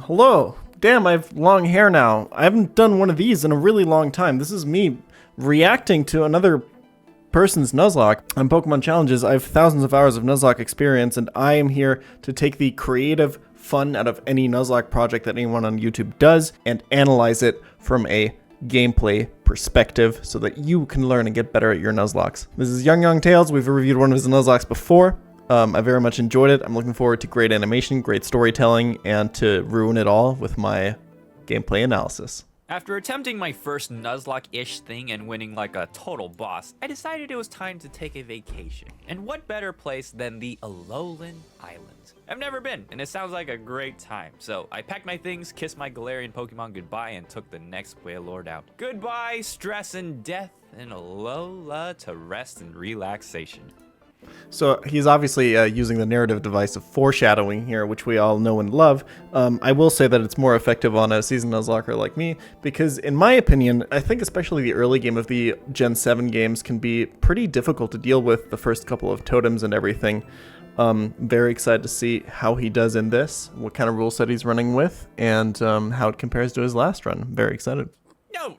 Hello. Damn, I have long hair now. I haven't done one of these in a really long time. This is me reacting to another person's Nuzlocke on PokemonChallenges. I have thousands of hours of Nuzlocke experience, and I am here to take the creative fun out of any Nuzlocke project that anyone on YouTube does and analyze it from a gameplay perspective so that you can learn and get better at your Nuzlocks. This is Young Tales. We've reviewed one of his Nuzlocks before. I very much enjoyed it. I'm looking forward to great animation, great storytelling, and to ruin it all with my gameplay analysis. After attempting my first Nuzlocke-ish thing and winning like a total boss, I decided it was time to take a vacation. And what better place than the Alolan Islands? I've never been, and it sounds like a great time. So I packed my things, kissed my Galarian Pokemon goodbye, and took the next Wailord out. Goodbye, stress and death, and Alola to rest and relaxation. So he's obviously using the narrative device of foreshadowing here, which we all know and love. I will say that it's more effective on a seasoned Nuzlocker like me, because in my opinion, I think especially the early game of the Gen 7 games can be pretty difficult to deal with, the first couple of totems and everything. Very excited to see how he does in this, what kind of rule set he's running with, and how it compares to his last run. Very excited. No.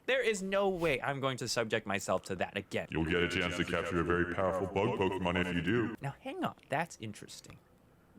There is no way I'm going to subject myself to that again. You'll get a chance to capture a very powerful bug Pokemon if you do. Now hang on, that's interesting.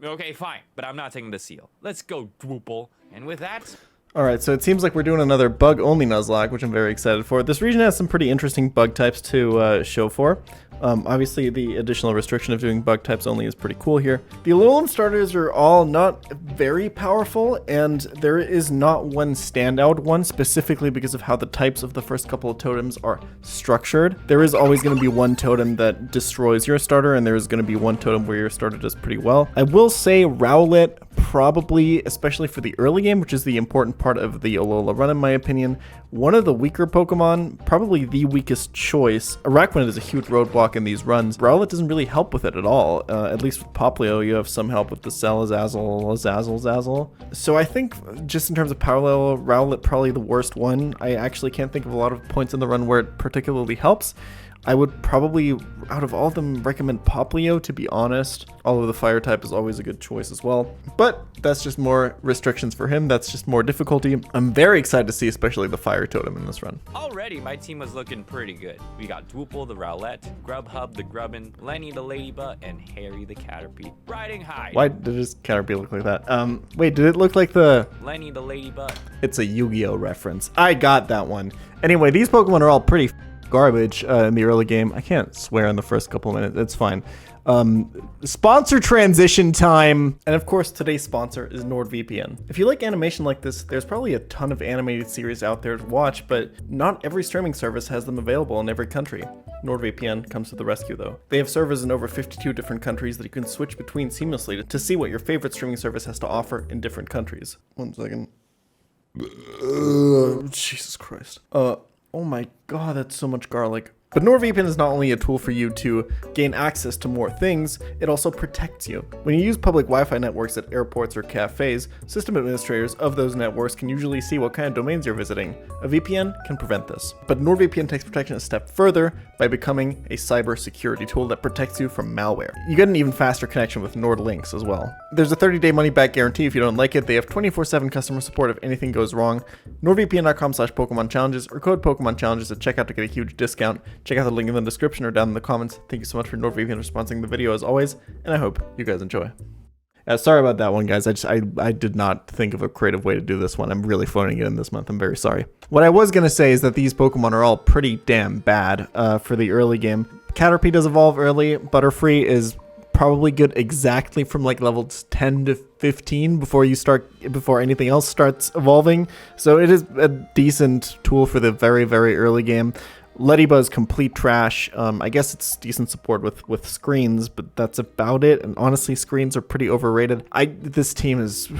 Okay, fine, but I'm not taking the seal. Let's go, Drupal. And with that... Alright, so it seems like we're doing another bug-only Nuzlocke, which I'm very excited for. This region has some pretty interesting bug types to show for. Obviously, the additional restriction of doing bug types only is pretty cool here. The Alolan starters are all not very powerful, and there is not one standout one, specifically because of how the types of the first couple of totems are structured. There is always going to be one totem that destroys your starter, and there is going to be one totem where your starter does pretty well. I will say Rowlet, probably, especially for the early game, which is the important part of the Alola run in my opinion, one of the weaker Pokemon, probably the weakest choice. Araquanid is a huge roadblock in these runs. Rowlet doesn't really help with it at all. At least with Popplio, you have some help with the Zazzle. So I think just in terms of power level, Rowlet probably the worst one. I actually can't think of a lot of points in the run where it particularly helps. I would probably, out of all of them, recommend Popplio, to be honest. Although the fire type is always a good choice as well. But that's just more restrictions for him. That's just more difficulty. I'm very excited to see especially the fire totem in this run. Already, my team was looking pretty good. We got Drupal the Rowlet, Grubhub the Grubbin, Lenny the Ladybug, and Harry the Caterpie. Riding high. Why did his Caterpie look like that? Wait, did it look like the... Lenny the Ladybug? It's a Yu-Gi-Oh reference. I got that one. Anyway, these Pokemon are all pretty garbage in the early game. I can't swear in the first couple of minutes. It's fine. Sponsor transition time. And of course, today's sponsor is NordVPN. If you like animation like this, there's probably a ton of animated series out there to watch, but not every streaming service has them available in every country. NordVPN comes to the rescue though. They have servers in over 52 different countries that you can switch between seamlessly to see what your favorite streaming service has to offer in different countries. 1 second. Jesus Christ. Oh my god, that's so much garlic. But NordVPN is not only a tool for you to gain access to more things, it also protects you. When you use public Wi-Fi networks at airports or cafes, system administrators of those networks can usually see what kind of domains you're visiting. A VPN can prevent this. But NordVPN takes protection a step further by becoming a cyber security tool that protects you from malware. You get an even faster connection with NordLynx as well. There's a 30-day money-back guarantee if you don't like it. They have 24/7 customer support if anything goes wrong. NordVPN.com/PokemonChallenges or code PokemonChallenges at checkout to get a huge discount. Check out the link in the description or down in the comments. Thank you so much for NordVPN for sponsoring the video as always, and I hope you guys enjoy. Sorry about that one, guys. I did not think of a creative way to do this one. I'm really phoning it in this month. I'm very sorry. What I was going to say is that these Pokemon are all pretty damn bad for the early game. Caterpie does evolve early. Butterfree is probably good exactly from like levels 10 to 15 before anything else starts evolving. So it is a decent tool for the very, very early game. Ladybug is complete trash. I guess it's decent support with screens, but that's about it. And honestly, screens are pretty overrated. This team is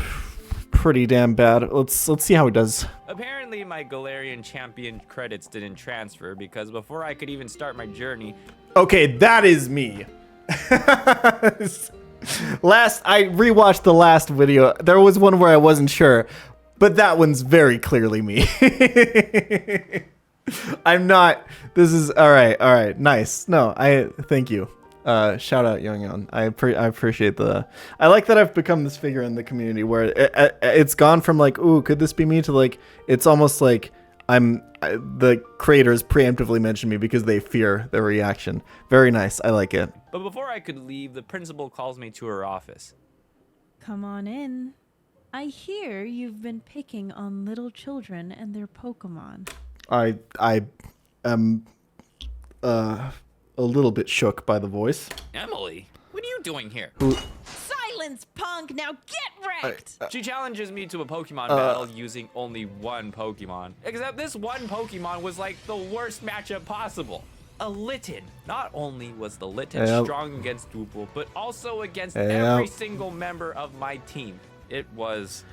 pretty damn bad. Let's see how he does. Apparently, my Galarian champion credits didn't transfer because before I could even start my journey... Okay, that is me. I rewatched the last video. There was one where I wasn't sure, but that one's very clearly me. I'm not. This is all right. Nice. No, thank you. Shout out Young. I appreciate I like that I've become this figure in the community where it's gone from like, ooh, could this be me, to like, it's almost like the creators preemptively mention me because they fear their reaction. Very nice. I like it. But before I could leave, the principal calls me to her office. Come on in. I hear you've been picking on little children and their Pokemon. I am a little bit shook by the voice. Emily, what are you doing here? Silence, punk! Now get wrecked! She challenges me to a Pokemon battle using only one Pokemon. Except this one Pokemon was like the worst matchup possible. A Litten. Not only was the Litten strong against Dwoople, but also against every single member of my team. It was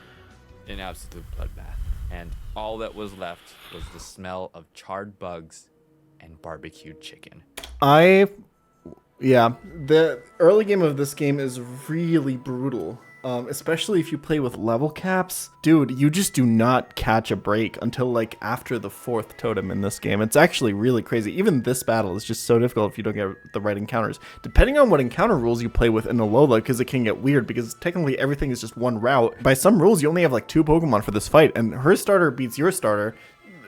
an absolute bloodbath. And all that was left was the smell of charred bugs and barbecued chicken. Yeah, the early game of this game is really brutal. Especially if you play with level caps. Dude, you just do not catch a break until like after the 4th totem in this game. It's actually really crazy. Even this battle is just so difficult if you don't get the right encounters. Depending on what encounter rules you play with in Alola, because it can get weird, because technically everything is just one route. By some rules, you only have like 2 Pokemon for this fight, and her starter beats your starter,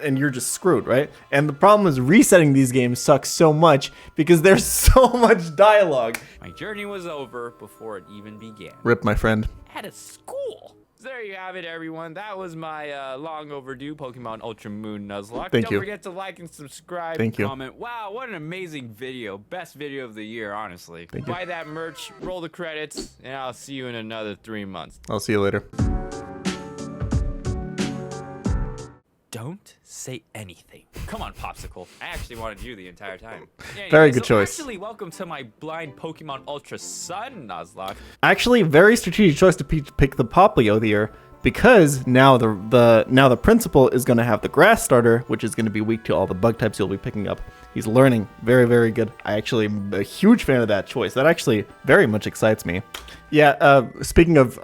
and you're just screwed, right? And the problem is resetting these games sucks so much because there's so much dialogue. My journey was over before it even began. Rip, my friend. At a school. So there you have it, everyone. That was my long overdue Pokemon Ultra Moon Nuzlocke. Thank you. Don't forget to like and subscribe. Thank you. Comment. Wow, what an amazing video. Best video of the year, honestly. Thank you. Buy that merch, roll the credits, and I'll see you in another 3 months. I'll see you later. Don't say anything. Come on, Popsicle. I actually wanted you the entire time. Anyway, Very good choice. Actually, welcome to my blind Pokemon Ultra Sun Nuzlocke. Actually, very strategic choice to pick the Poplio here, because now the principal is going to have the grass starter, which is going to be weak to all the bug types you'll be picking up. He's learning. Very, very good. I actually am a huge fan of that choice. That actually very much excites me. Yeah, speaking of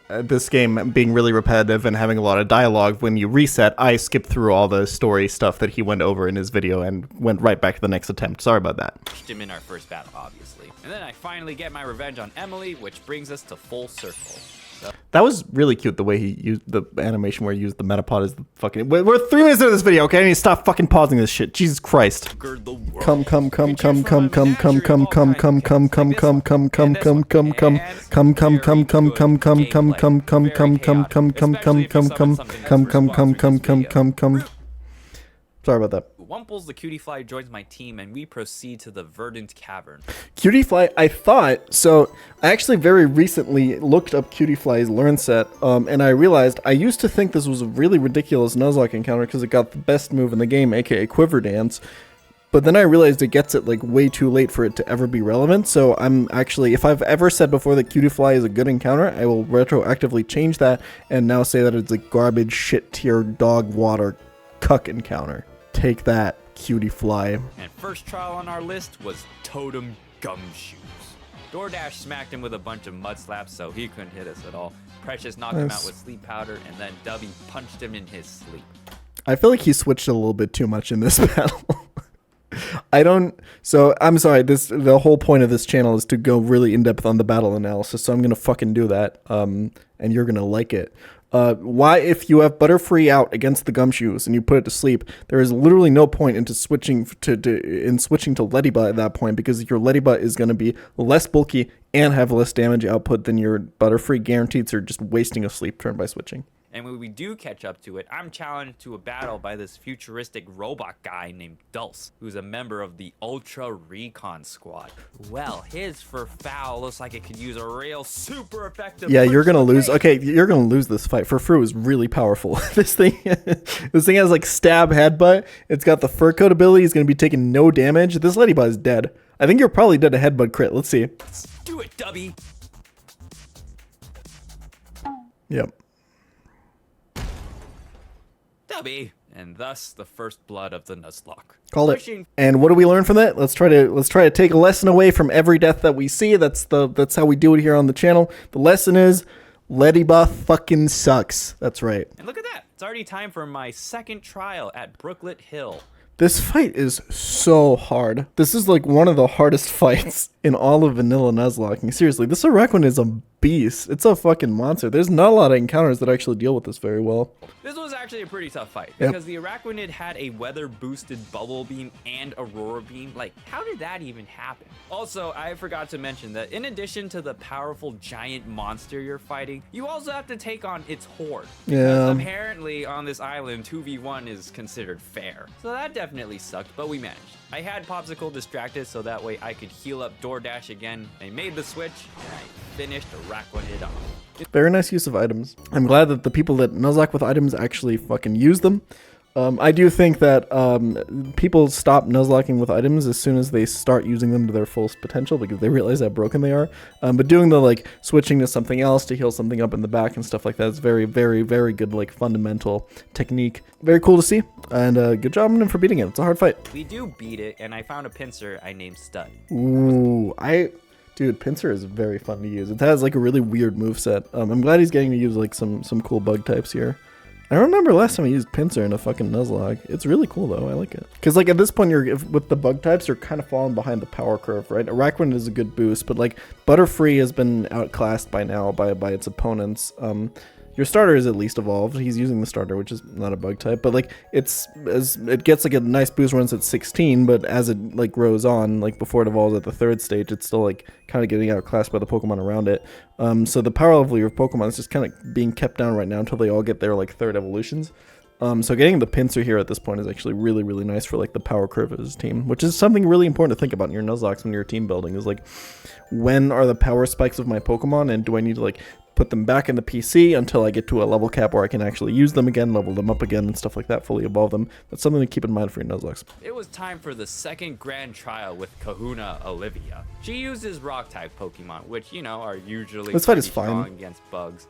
this game being really repetitive and having a lot of dialogue, when you reset, I skipped through all the story stuff that he went over in his video and went right back to the next attempt. Sorry about that. Pushed him in our first battle, obviously. And then I finally get my revenge on Emily, which brings us to full circle. So that was really cute, the way he used the animation where he used the Metapod as the fucking... We're 3 minutes into this video, okay? I need to stop fucking pausing this shit. Jesus Christ. Come. Sorry about that. Wumples the Cutie Fly joins my team, and we proceed to the Verdant Cavern. Cutie Fly, I actually very recently looked up Cutie Fly's learn set, and I realized I used to think this was a really ridiculous Nuzlocke encounter because it got the best move in the game, aka Quiver Dance. But then I realized it gets it like way too late for it to ever be relevant, so I'm actually, if I've ever said before that Cutie Fly is a good encounter, I will retroactively change that and now say that it's a garbage, shit tier, dog water, cuck encounter. Take that, Cutie Fly. And first trial on our list was Totem Gumshoes. DoorDash smacked him with a bunch of mud slaps, so he couldn't hit us at all. Precious knocked him out with sleep powder, and then Dubby punched him in his sleep. I feel like he switched a little bit too much in this battle. So I'm sorry, the whole point of this channel is to go really in depth on the battle analysis, so I'm gonna fucking do that, and you're gonna like it. Why, if you have Butterfree out against the Gumshoes and you put it to sleep, there is literally no point into switching to Ledyba at that point, because your Ledyba is going to be less bulky and have less damage output than your Butterfree, guaranteed, so you're just wasting a sleep turn by switching. And when we do catch up to it, I'm challenged to a battle by this futuristic robot guy named Dulce, who's a member of the Ultra Recon Squad. Well, his Furfowl looks like it could use a real super effective... Yeah, you're gonna lose. Okay, you're gonna lose this fight. Furfrou is really powerful. This thing has like stab headbutt. It's got the fur coat ability. It's gonna be taking no damage. This Ladybug is dead. I think you're probably dead to headbutt crit. Let's see. Let's do it, Dubby. Yep. Dubby. And thus the first blood of the Nuzlocke. Called it. And what do we learn from that? Let's try to take a lesson away from every death that we see. That's how we do it here on the channel. The lesson is Ledyba fucking sucks. That's right. And look at that. It's already time for my second trial at Brooklet Hill. This fight is so hard. This is like one of the hardest fights in all of vanilla Nuzlocking. Seriously, this Araquanid is a beast. It's a fucking monster. There's not a lot of encounters that actually deal with this very well. This was actually a pretty tough fight Yep. because the Araquanid had a weather boosted bubble beam and aurora beam. Like, how did that even happen? Also, I forgot to mention that in addition to the powerful giant monster you're fighting, you also have to take on its horde. Because Yeah. apparently on this island, 2v1 is considered fair. So that definitely sucked, but we managed. I had Popsicle distracted so that way I could heal up DoorDash again. I made the switch and I finished Araquanid off. Very nice use of items. I'm glad that the people that Nuzlocke with items actually fucking use them. I do think that people stop Nuzlocking with items as soon as they start using them to their fullest potential because they realize how broken they are. But doing the like switching to something else to heal something up in the back and stuff like that is very, very, very good like fundamental technique. Very cool to see, and good job on him for beating it. It's a hard fight. We do beat it, and I found a pincer I named Stud. Ooh, dude, Pincer is very fun to use. It has like a really weird moveset. I'm glad he's getting to use like some cool bug types here. I remember last time I used Pincer in a fucking Nuzlocke. It's really cool though. I like it. Because like at this point, with the bug types, you're kind of falling behind the power curve, right? Araquanid is a good boost, but like Butterfree has been outclassed by now by its opponents. Your starter is at least evolved. He's using the starter, which is not a bug type, but like it gets like a nice boost once it's 16, but as it like grows on, like before it evolves at the 3rd stage, it's still like kind of getting outclassed by the Pokemon around it. So the power level of your Pokemon is just kind of being kept down right now until they all get their like 3rd evolutions. So getting the Pincer here at this point is actually really, really nice for like the power curve of his team, which is something really important to think about in your Nuzlocks when you're team building is like, when are the power spikes of my Pokemon and do I need to like put them back in the PC until I get to a level cap where I can actually use them again, level them up again and stuff like that, fully evolve them. That's something to keep in mind for your Nuzlocks. It was time for the second grand trial with Kahuna Olivia. She uses rock type Pokemon, which, you know, are usually This fight is pretty strong fine. against bugs.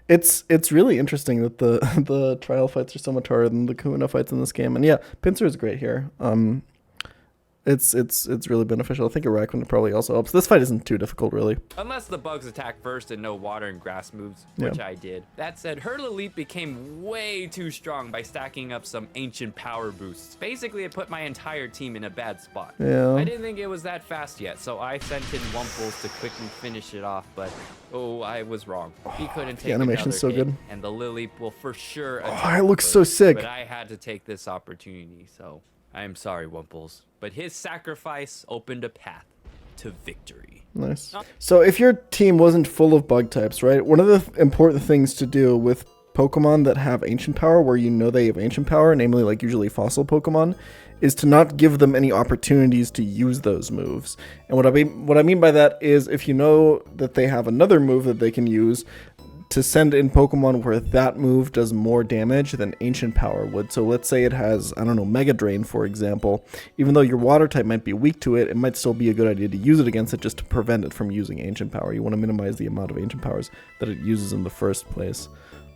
It's really interesting that the trial fights are so much harder than the Kahuna fights in this game. And yeah, Pincer is great here. It's really beneficial. I think Araquanid probably also helps. This fight isn't too difficult, really. Unless the bugs attack first and no water and grass moves, which I did. That said, Hurtleap became way too strong by stacking up some ancient power boosts. Basically, it put my entire team in a bad spot. Yeah. I didn't think it was that fast yet, so I sent in Wumples to quickly finish it off, but I was wrong. He couldn't take animation's so another hit, good. and the Lilip will for sure it looks so sick. But I had to take this opportunity, so I am sorry, Wumples. But his sacrifice opened a path to victory. Nice. So if your team wasn't full of bug types, right, one of the important things to do with Pokemon that have ancient power, where you know they have ancient power, namely like usually fossil Pokemon, is to not give them any opportunities to use those moves. And what I mean by that is if you know that they have another move that they can use, to send in Pokemon where that move does more damage than Ancient Power would. So let's say it has, I don't know, Mega Drain, for example. Even though your Water type might be weak to it, it might still be a good idea to use it against it just to prevent it from using Ancient Power. You want to minimize the amount of Ancient Powers that it uses in the first place.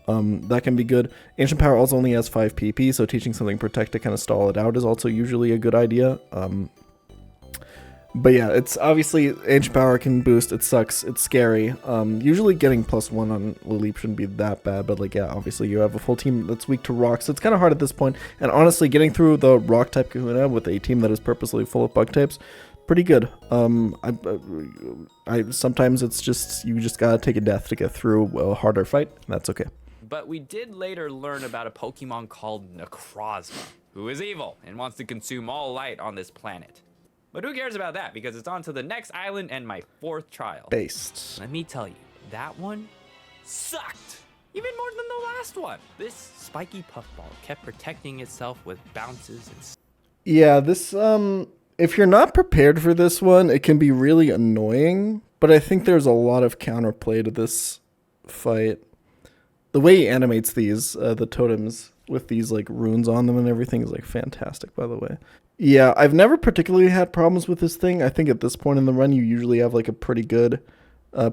That can be good. Ancient Power also only has 5 PP, so teaching something Protect to kind of stall it out is also usually a good idea. But yeah, it's obviously Ancient Power can boost. It sucks. It's scary. Usually getting +1 on Lilip shouldn't be that bad, but like yeah, obviously you have a full team that's weak to rock, so it's kind of hard at this point. And honestly, getting through the rock type Kahuna with a team that is purposely full of bug types, pretty good. I sometimes it's just you just gotta take a death to get through a harder fight, and that's okay. But we did later learn about a Pokemon called Necrozma, who is evil and wants to consume all light on this planet. But who cares about that, because it's on to the next island and my 4th trial. Based. Let me tell you, that one sucked. Even more than the last one. This spiky puffball kept protecting itself with bounces and... Yeah, this, if you're not prepared for this one, it can be really annoying, but I think there's a lot of counterplay to this fight. The way he animates these, the totems with these like runes on them and everything is like fantastic, by the way. Yeah, I've never particularly had problems with this thing. I think at this point in the run, you usually have like a pretty good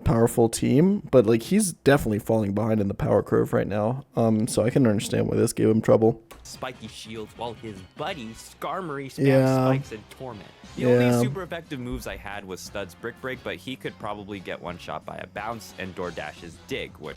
powerful team, but like he's definitely falling behind in the power curve right now. So I can understand why this gave him trouble. Spiky shields while his buddy Skarmory spams Yeah. spikes and torment. The only super effective moves I had was Stud's Brick Break, but he could probably get one shot by a bounce and DoorDash's Dig, which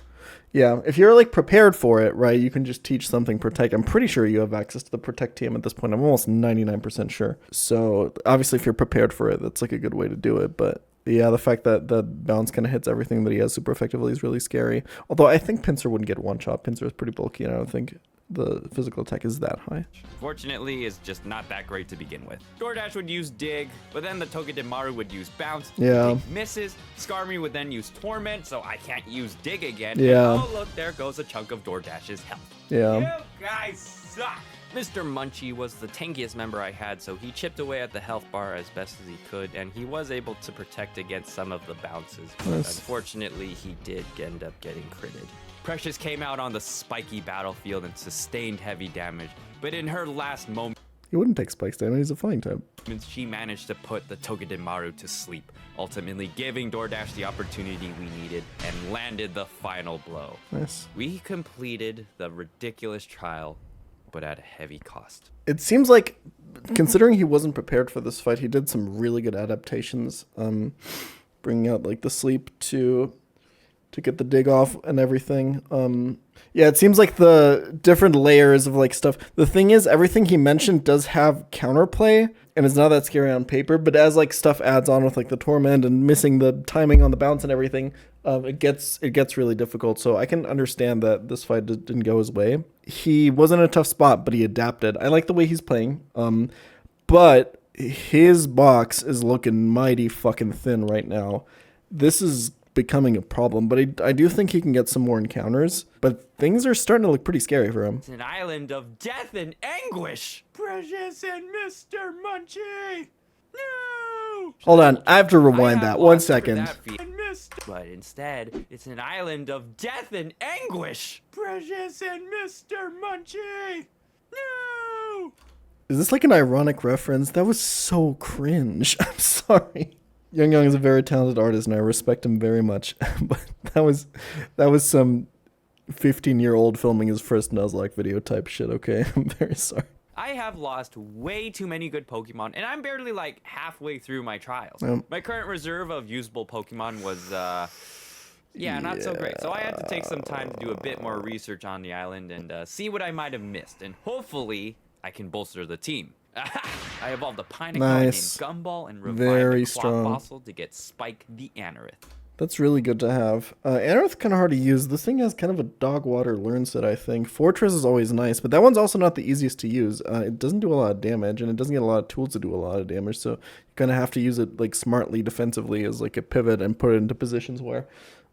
Yeah, if you're like prepared for it, right, you can just teach something protect. I'm pretty sure you have access to the protect team at this point. I'm almost 99% sure. So obviously if you're prepared for it, that's like a good way to do it. But yeah, the fact that the bounce kind of hits everything that he has super effectively is really scary. Although I think Pinsir wouldn't get one shot. Pinsir is pretty bulky, and I don't think the physical attack is that high. fortunately is just not that great to begin with. DoorDash would use Dig, but then the Togedemaru would use Bounce. Yeah. Dig misses. Skarmory would then use Torment, so I can't use Dig again. Yeah. And oh, look, there goes a chunk of DoorDash's health. Yeah. You guys suck. Mr. Munchie was the tankiest member I had, so he chipped away at the health bar as best as he could, and he was able to protect against some of the bounces. But Nice. unfortunately, he did end up getting critted. Precious came out on the spiky battlefield and sustained heavy damage, but in her last moments, He wouldn't take spikes damage. He's a flying type. she managed to put the Togedemaru to sleep, ultimately giving DoorDash the opportunity we needed and landed the final blow. Nice. We completed the ridiculous trial, but at a heavy cost. It seems like, considering he wasn't prepared for this fight, he did some really good adaptations. Bringing out like the sleep to get the dig off and everything. Yeah, it seems like the different layers of like stuff. The thing is, everything he mentioned does have counterplay, and it's not that scary on paper. But as like stuff adds on with like the torment and missing the timing on the bounce and everything, it gets really difficult. So I can understand that this fight didn't go his way. He was in a tough spot, but he adapted. I like the way he's playing. But his box is looking mighty fucking thin right now. This is becoming a problem, but I do think he can get some more encounters, but things are starting to look pretty scary for him. It's an island of death and anguish. Precious and Mr. Munchie. No. Hold on, I have to I rewind have that 1 lost for second. that But instead, it's an island of death and anguish. Precious and Mr. Munchie. No. Is this like an ironic reference? That was so cringe. I'm sorry. Young is a very talented artist, and I respect him very much. But that was some 15-year-old filming his first Nuzlocke video type shit. Okay, I'm very sorry. I have lost way too many good Pokemon, and I'm barely like halfway through my trials. My current reserve of usable Pokemon was, not so great. So I had to take some time to do a bit more research on the island and see what I might have missed, and hopefully I can bolster the team. I evolved a Pineapple Nice. named Gumball and revived Very a Claw strong. Fossil to get Spike the Anorith. That's really good to have. Anorith's kind of hard to use. This thing has kind of a dog water learn set, I think. Fortress is always nice, but that one's also not the easiest to use. It doesn't do a lot of damage, and it doesn't get a lot of tools to do a lot of damage, so you kind of have to use it like smartly defensively as like a pivot and put it into positions where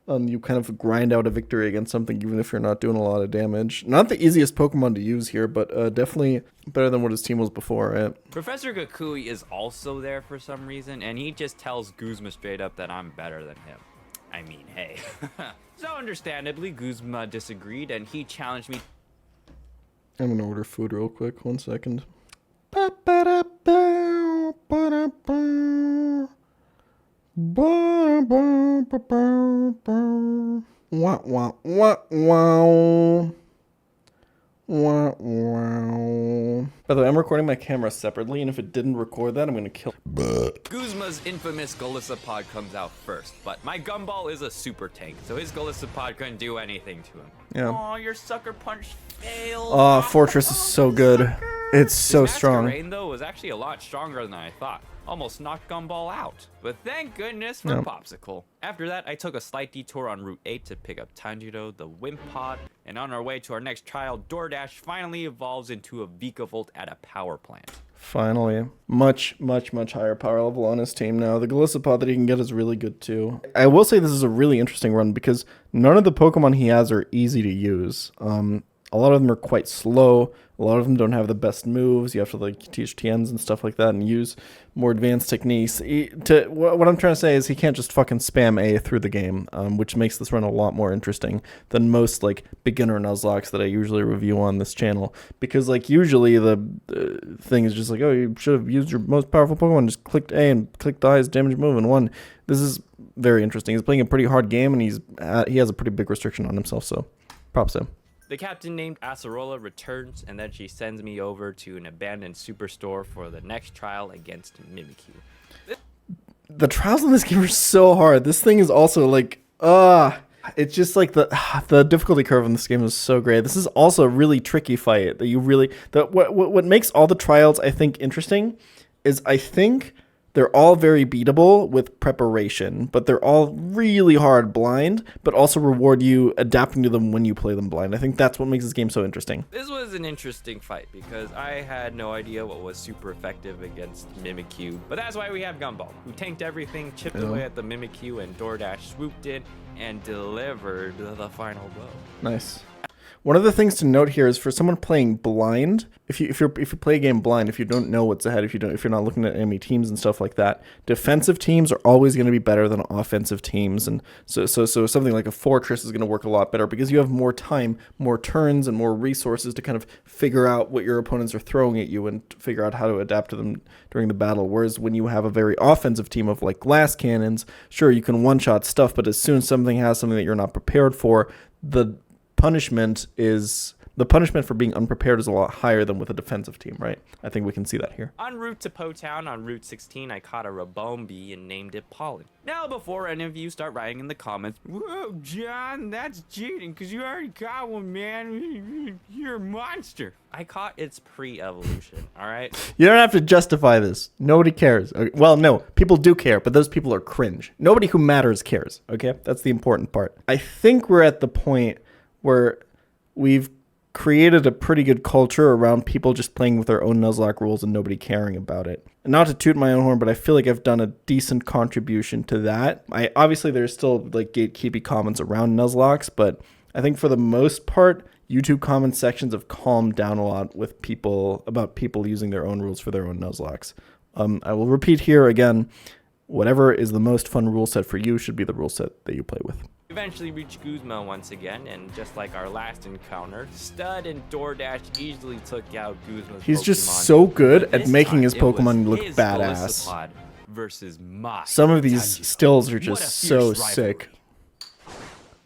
you kind of grind out a victory against something even if you're not doing a lot of damage. Not the easiest Pokemon to use here, but definitely better than what his team was before, right? Professor Gakui is also there for some reason, and he just tells Guzma straight up that I'm better than him. I mean, hey. So understandably, Guzma disagreed, and he challenged me. I'm gonna order food real quick. 1 second. Wah, wah, wah, wow. Wah, wow. By the way, I'm recording my camera separately, and if it didn't record that, I'm gonna kill. Guzma's infamous Golisopod comes out first, but my Gumball is a super tank, so his Golisopod couldn't do anything to him. Yeah. Aw, your Sucker Punch failed. Oh, Fortress is so good. It's so His strong. Masquerain, though, was actually a lot stronger than I thought. Almost knocked Gumball out. But thank goodness for Popsicle. After that, I took a slight detour on Route 8 to pick up Tanjiro, the Wimpod, and on our way to our next trial, DoorDash finally evolves into a Vikavolt at a power plant. Finally. Much, much, much higher power level on his team now. The Golisopod that he can get is really good too. I will say this is a really interesting run because none of the Pokemon he has are easy to use. A lot of them are quite slow. A lot of them don't have the best moves. You have to like teach TMs and stuff like that and use more advanced techniques. What I'm trying to say is he can't just fucking spam A through the game, which makes this run a lot more interesting than most like beginner Nuzlocks that I usually review on this channel. Because like usually the thing is just like, oh, you should have used your most powerful Pokemon, just clicked A and clicked the highest damage move and won. This is very interesting. He's playing a pretty hard game, and he has a pretty big restriction on himself, so props to him. The captain named Acerola returns, and then she sends me over to an abandoned superstore for the next trial against Mimikyu. The trials in this game are so hard. This thing is also like, it's just like the difficulty curve in this game is so great. This is also a really tricky fight that you really, what makes all the trials, I think, interesting is I think they're all very beatable with preparation, but they're all really hard blind, but also reward you adapting to them when you play them blind. I think that's what makes this game so interesting. This was an interesting fight because I had no idea what was super effective against Mimikyu, but that's why we have Gumball, who tanked everything, chipped away at the Mimikyu, and DoorDash swooped in and delivered the final blow. Nice. One of the things to note here is for someone playing blind, if you play a game blind, if you don't know what's ahead, if you're not looking at enemy teams and stuff like that, defensive teams are always going to be better than offensive teams, and so something like a fortress is going to work a lot better because you have more time, more turns, and more resources to kind of figure out what your opponents are throwing at you and figure out how to adapt to them during the battle. Whereas when you have a very offensive team of like glass cannons, sure, you can one-shot stuff, but as soon as something has something that you're not prepared for, the punishment for being unprepared is a lot higher than with a defensive team, right? I think we can see that here. En route to Po Town on Route 16, I caught a Rabombi and named it Pollen. Now, before any of you start writing in the comments, "Whoa, John, that's cheating because you already caught one, man. You're a monster." I caught its pre-evolution, all right? You don't have to justify this. Nobody cares. Okay. Well, no, people do care, but those people are cringe. Nobody who matters cares, okay? That's the important part. I think we're at the point where we've created a pretty good culture around people just playing with their own Nuzlocke rules and nobody caring about it. And not to toot my own horn, but I feel like I've done a decent contribution to that. Obviously there's still like gatekeepy comments around Nuzlocks, but I think for the most part, YouTube comment sections have calmed down a lot with people about people using their own rules for their own Nuzlocks. I will repeat here again, whatever is the most fun rule set for you should be the rule set that you play with. Eventually reached Guzma once again, and just like our last encounter, Stud and DoorDash easily took out Guzma's He's Pokemon. just so good But at this making time his it was Pokemon look his badass. Felicipod versus my Some of these Tanjiro. stills are What a just fierce so rivalry. sick.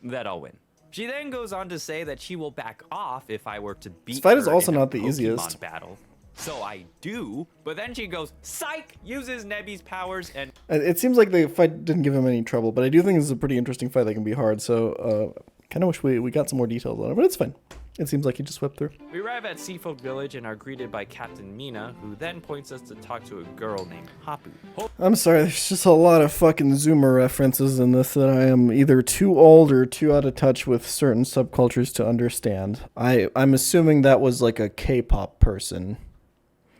That I'll win. She then goes on to say that she will back off if I were to beat This fight her is also in a not the Pokemon easiest. battle. So I do, but then she goes, psych, uses Nebby's powers, and It seems like the fight didn't give him any trouble, but I do think this is a pretty interesting fight that can be hard, so kind of wish we got some more details on it, but it's fine. It seems like he just swept through. we arrive at Seafolk Village and are greeted by Captain Mina, who then points us to talk to a girl named Hapu. I'm sorry, there's just a lot of fucking Zoomer references in this that I am either too old or too out of touch with certain subcultures to understand. I'm assuming that was like a K-pop person.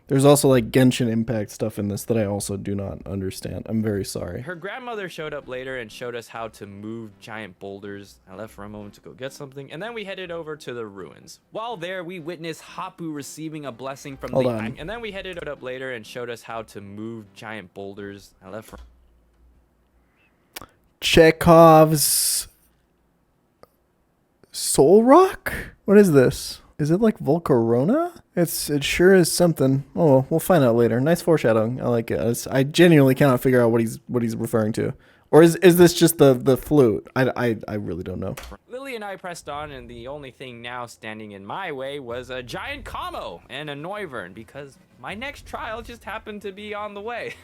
There's also like Genshin Impact stuff in this that I also do not understand. I'm very sorry. Her grandmother showed up later and showed us how to move giant boulders. I left for a moment to go get something, and then we headed over to the ruins. While there, we witnessed Hapu receiving a blessing from Hold the on. and then we headed up later and showed us how to move giant boulders. I left for Chekhov's Soul Rock? What is this? Is it like Volcarona? It sure is something. Oh, well, we'll find out later. Nice foreshadowing. I like it. I genuinely cannot figure out what he's referring to. Or is this just the flute? I really don't know. Lily and I pressed on, and the only thing now standing in my way was a giant Commo and a Noivern, because my next trial just happened to be on the way.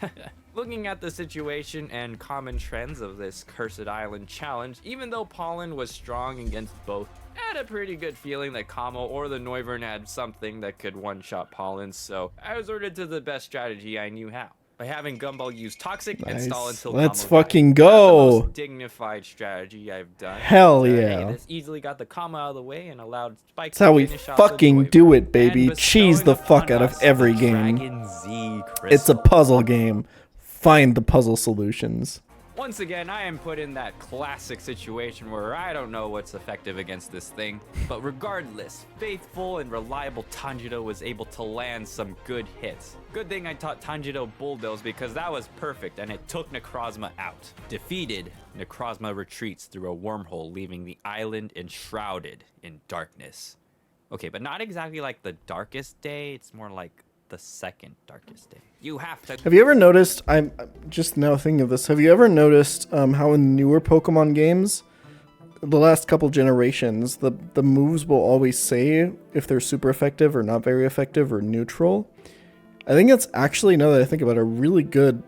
Looking at the situation and common trends of this Cursed Island challenge, even though Pollen was strong against both, I had a pretty good feeling that Commo or the Noivern had something that could one-shot Pollen, so I resorted to the best strategy I knew how. By having Gumball use Toxic and stall until Let's Commo fucking died. That's the go. most dignified strategy I've done. Hell Hey, yeah. this easily got the Commo out of the way and allowed Spike That's how we to finish off fucking the do Noivern. it, baby. And Cheese the bestowing fuck out upon of us every the game. Dragon Z It's a crystal. puzzle game. Find the puzzle solutions. Once again, I am put in that classic situation where I don't know what's effective against this thing. But regardless, faithful and reliable Tanjiro was able to land some good hits. Good thing I taught Tanjiro Bulldoze because that was perfect and it took Necrozma out. Defeated, Necrozma retreats through a wormhole, leaving the island enshrouded in darkness. Okay, but not exactly like the darkest day, it's more like the second darkest day. You have to. Have you ever noticed, I'm just now thinking of this, have you ever noticed how in newer Pokemon games, the last couple generations, the moves will always say if they're super effective or not very effective or neutral? I think it's actually, now that I think about it, a really good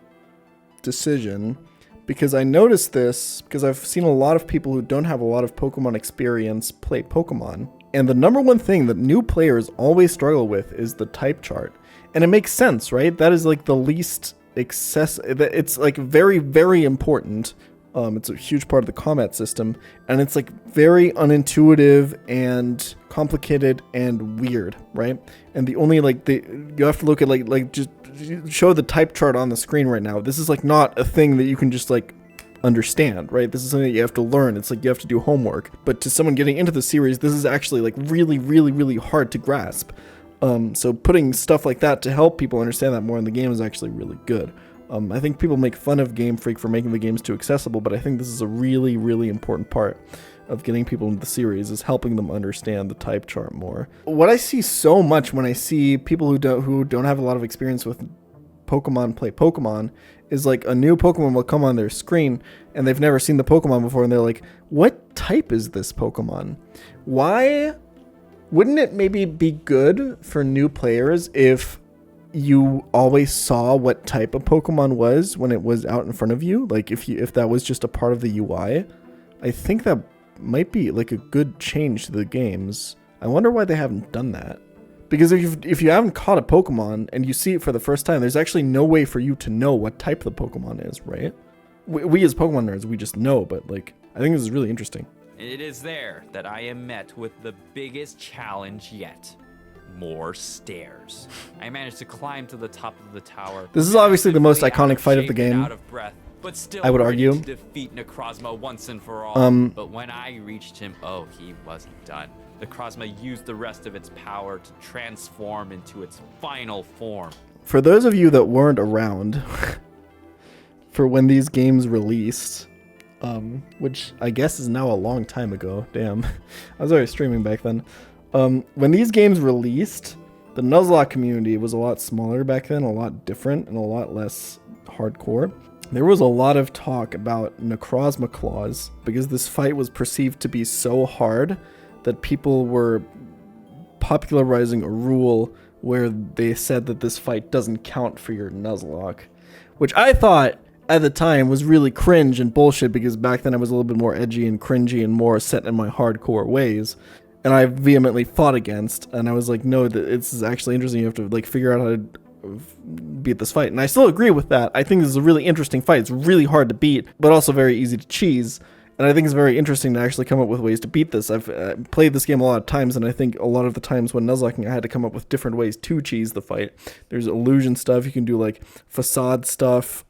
decision, because I noticed this because I've seen a lot of people who don't have a lot of Pokemon experience play Pokemon, and the number one thing that new players always struggle with is the type chart. And it makes sense, right? That is like the least it's like very, very important. It's a huge part of the combat system, and it's like very unintuitive and complicated and weird, right? And the only you have to look at like just show the type chart on the screen right now. This is like not a thing that you can just like understand, right? This is something that you have to learn. It's like you have to do homework. But to someone getting into the series, this is actually like really, really, really hard to grasp. So putting stuff like that to help people understand that more in the game is actually really good. I think people make fun of Game Freak for making the games too accessible, but I think this is a really, really important part of getting people into the series, is helping them understand the type chart more. What I see so much when I see people who don't have a lot of experience with Pokemon play Pokemon is like a new Pokemon will come on their screen and they've never seen the Pokemon before, and they're like, what type is this Pokemon? Why wouldn't it maybe be good for new players if you always saw what type of Pokemon was when it was out in front of you? Like if that was just a part of the UI, I think that might be like a good change to the games. I wonder why they haven't done that. Because if you haven't caught a Pokemon and you see it for the first time, there's actually no way for you to know what type the Pokemon is, right? We as Pokemon nerds, we just know, but like, I think this is really interesting. It is there that I am met with the biggest challenge yet. More stairs. I managed to climb to the top of the tower. This is obviously the most massively iconic fight of the out shape and game. Out of breath, but still I would ready argue. to defeat Necrozma once and for all. But when I reached him, oh, he wasn't done. Necrozma used the rest of its power to transform into its final form. For those of you that weren't around for when these games released, which I guess is now a long time ago. Damn, I was already streaming back then. When these games released, the Nuzlocke community was a lot smaller back then, a lot different, and a lot less hardcore. There was a lot of talk about Necrozma claws because this fight was perceived to be so hard that people were popularizing a rule where they said that this fight doesn't count for your Nuzlocke, which I thought at the time was really cringe and bullshit, because back then I was a little bit more edgy and cringy and more set in my hardcore ways. And I vehemently fought against, and I was like, no, this is actually interesting. You have to like figure out how to beat this fight. And I still agree with that. I think this is a really interesting fight. It's really hard to beat, but also very easy to cheese. And I think it's very interesting to actually come up with ways to beat this. I've played this game a lot of times, and I think a lot of the times when Nuzlocking, I had to come up with different ways to cheese the fight. There's illusion stuff. You can do like facade stuff.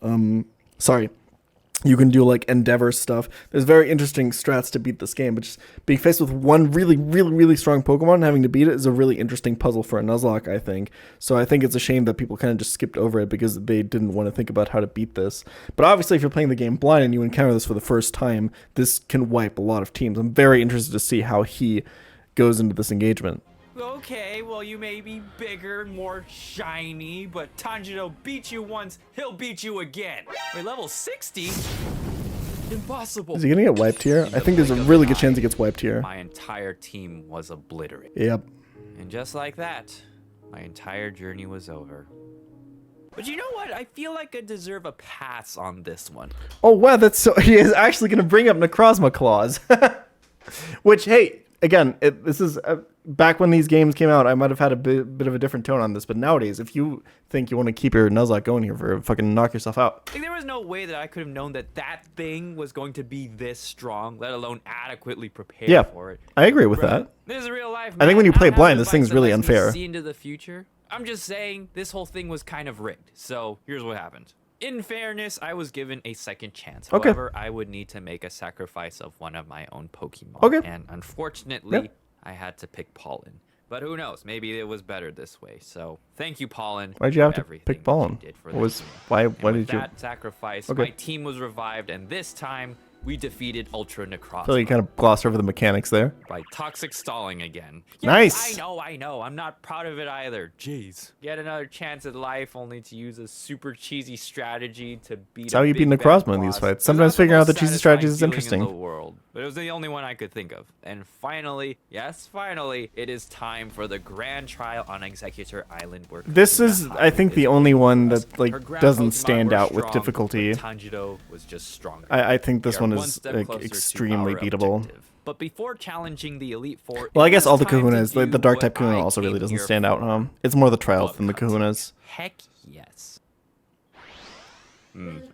You can do like endeavor stuff. There's very interesting strats to beat this game, but just being faced with one really, really, really strong Pokemon and having to beat it is a really interesting puzzle for a Nuzlocke, I think. So I think it's a shame that people kind of just skipped over it because they didn't want to think about how to beat this. But obviously, if you're playing the game blind and you encounter this for the first time, this can wipe a lot of teams. I'm very interested to see how he goes into this engagement. Okay, well, you may be bigger, more shiny, but Tanjiro beat you once, he'll beat you again. Wait, level 60? Impossible. Is he gonna get wiped here? I think there's a really good chance he gets wiped here. My entire team was obliterated. Yep. And just like that, my entire journey was over. But you know what? I feel like I deserve a pass on this one. Oh, wow, that's so... He is actually gonna bring up Necrozma claws. Which, hey, again, this is... back when these games came out, I might have had a bit of a different tone on this, but nowadays, if you think you want to keep your Nuzlocke going here, for fucking knock yourself out. Like, there was no way that I could have known that that thing was going to be this strong, let alone adequately prepared for it. I agree with that. This is real life, I think man. when you play I don't blind, have this thing's advice that really lets me unfair. See into the future. I'm just saying, this whole thing was kind of rigged. So here's what happened. In fairness, I was given a second chance. Okay. However, I would need to make a sacrifice of one of my own Pokemon. Okay. And unfortunately, I had to pick Pollen. But who knows? Maybe it was better this way. So thank you, Pollen. Why'd you have to everything pick that you Pollen? did for What was this team. why And with did you? that sacrifice, Okay. my team was revived, and this time we defeated Ultra Necrozma. I feel like you kind of glossed over the mechanics there. By toxic stalling again. Nice. I know. I'm not proud of it either. Jeez. Get another chance at life only to use a super cheesy strategy to beat That's how you beat Necrozma in these fights. Sometimes figuring out the cheesy strategies is interesting. In the world, but it was the only one I could think of. And finally, yes, finally, it is time for the grand trial on Executor Island. Where This is, I think, the only one that like doesn't stand out with difficulty. Tanjiro was just stronger. I think this one is like extremely beatable. But before challenging the Elite Four, well, I guess all the Kahunas, like the Dark type Kahuna, also really doesn't stand out. It's more the trials than the Kahunas. Heck yes.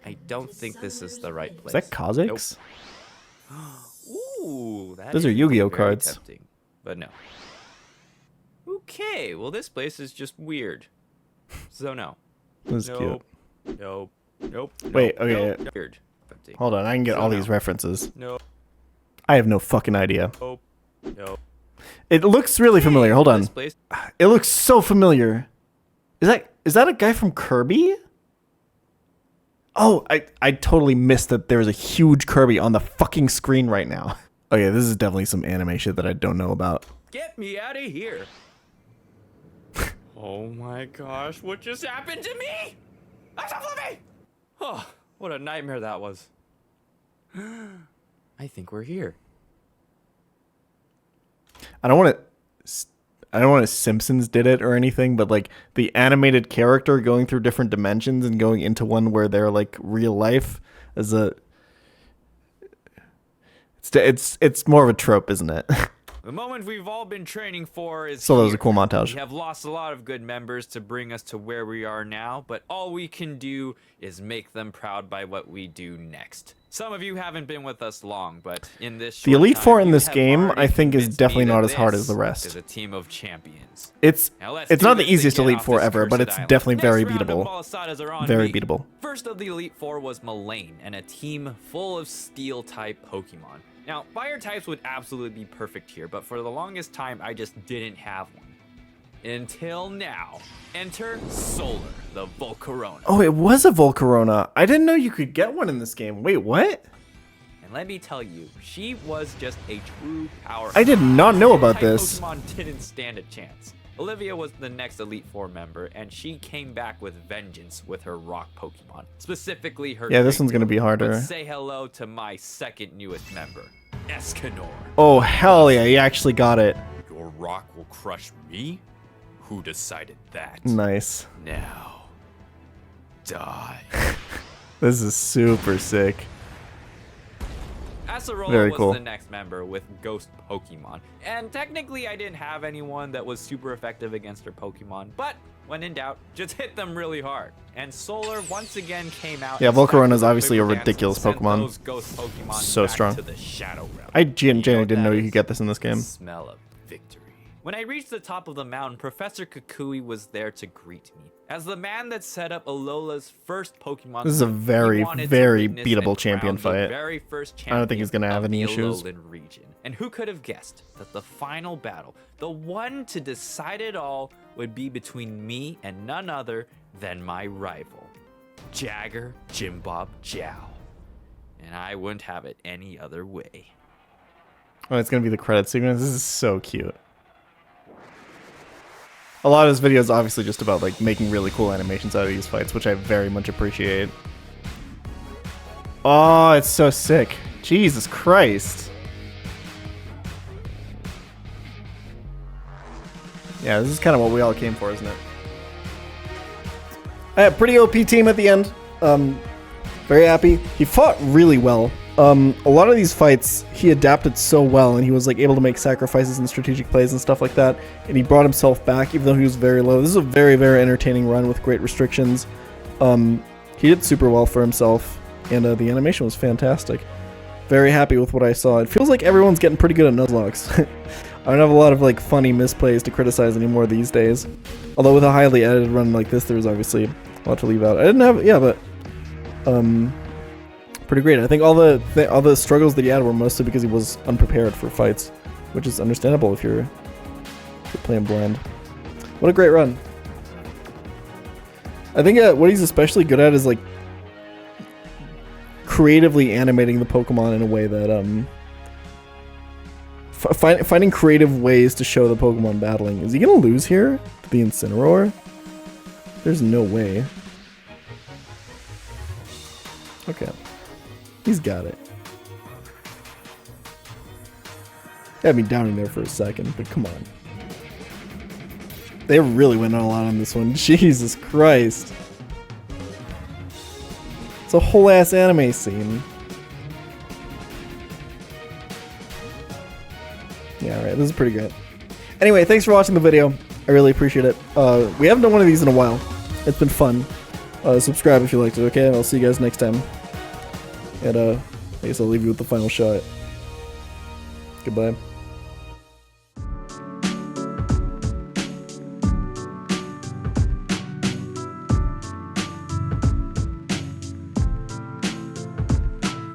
I don't think this is the right place. Is that Kha'Zix? Nope. Ooh, those are Yu-Gi-Oh cards. Tempting, but no. Okay, well this place is just weird. So no. This is cute. Nope. Wait, okay. Nope. Weird. Hold on, I can get all these references. No. I have no fucking idea. No. It looks really familiar. Hold on. This place. It looks so familiar. Is that a guy from Kirby? Oh, I totally missed that there's a huge Kirby on the fucking screen right now. Okay, this is definitely some anime shit that I don't know about. Get me out of here. Oh my gosh, what just happened to me? Oh, what a nightmare that was. I think we're here. I don't want to Simpsons did it or anything, but like the animated character going through different dimensions and going into one where they're like real life as a it's more of a trope, isn't it? The moment we've all been training for is So that was a cool montage. We have lost a lot of good members to bring us to where we are now, but all we can do is make them proud by what we do next. Some of you haven't been with us long, but in this the Elite Four in this game, I think, is definitely not as hard as the rest. Is a team of champions. It's not the easiest Elite Four ever, but it's definitely very beatable. Very beatable. First of the Elite Four was Malane and a team full of Steel-type Pokemon. Now, Fire types would absolutely be perfect here, but for the longest time, I just didn't have one. Until now. Enter Solar, the Volcarona. Oh, it was a Volcarona. I didn't know you could get one in this game. Wait, what? And let me tell you, she was just a true powerhouse. I did not know about this. Pokemon didn't stand a chance. Olivia was the next Elite Four member, and she came back with vengeance with her rock Pokemon. Specifically her Yeah, this one's gonna be harder. But say hello to my second newest member, Escanor. Oh, hell yeah, you actually got it. Your rock will crush me? Who decided that? Nice. Now, die. This is super sick. Acerola Very was cool. the next member with Ghost Pokemon. And technically I didn't have anyone that was super effective against her Pokemon, but when in doubt, just hit them really hard. And Solar once again came out. Yeah, and Volcarona is stacked obviously a quick ridiculous dance and sent Pokemon. those Ghost Pokemon So back strong. to the Shadow Realm. I genuinely didn't know that you could is? get this in this game. Smell of victory. When I reached the top of the mountain, Professor Kukui was there to greet me. As the man that set up Alola's first Pokemon, This is a he very, wanted to very witness beatable and champion crown the fight. very first I don't think he's gonna have champion any of the issues. Alolan region. And who could have guessed that the final battle, the one to decide it all, would be between me and none other than my rival, Jagger Jimbob Jow. And I wouldn't have it any other way. Oh, it's gonna be the credit sequence. This is so cute. A lot of this video is obviously just about like making really cool animations out of these fights, which I very much appreciate. Oh, it's so sick. Jesus Christ. Yeah, this is kind of what we all came for, isn't it? Pretty OP team at the end. Very happy. He fought really well. A lot of these fights, he adapted so well, and he was like able to make sacrifices and strategic plays and stuff like that. And he brought himself back, even though he was very low. This is a very, very entertaining run with great restrictions. He did super well for himself, and the animation was fantastic. Very happy with what I saw. It feels like everyone's getting pretty good at Nuzlocks. I don't have a lot of like funny misplays to criticize anymore these days. Although with a highly edited run like this, there's obviously a lot to leave out. I didn't have, yeah, but pretty great. I think all the struggles that he had were mostly because he was unprepared for fights, which is understandable if you're playing blind. What a great run! I think what he's especially good at is like creatively animating the Pokemon in a way that finding creative ways to show the Pokemon battling. Is he gonna lose here to the Incineroar? There's no way. Okay, he's got it. Had me doubting there for a second, but come on. They really went all out on this one. Jesus Christ. It's a whole ass anime scene. Yeah, alright, this is pretty good. Anyway, thanks for watching the video. I really appreciate it. We haven't done one of these in a while. It's been fun. Subscribe if you liked it, okay? I'll see you guys next time. And I guess I'll leave you with the final shot. Goodbye.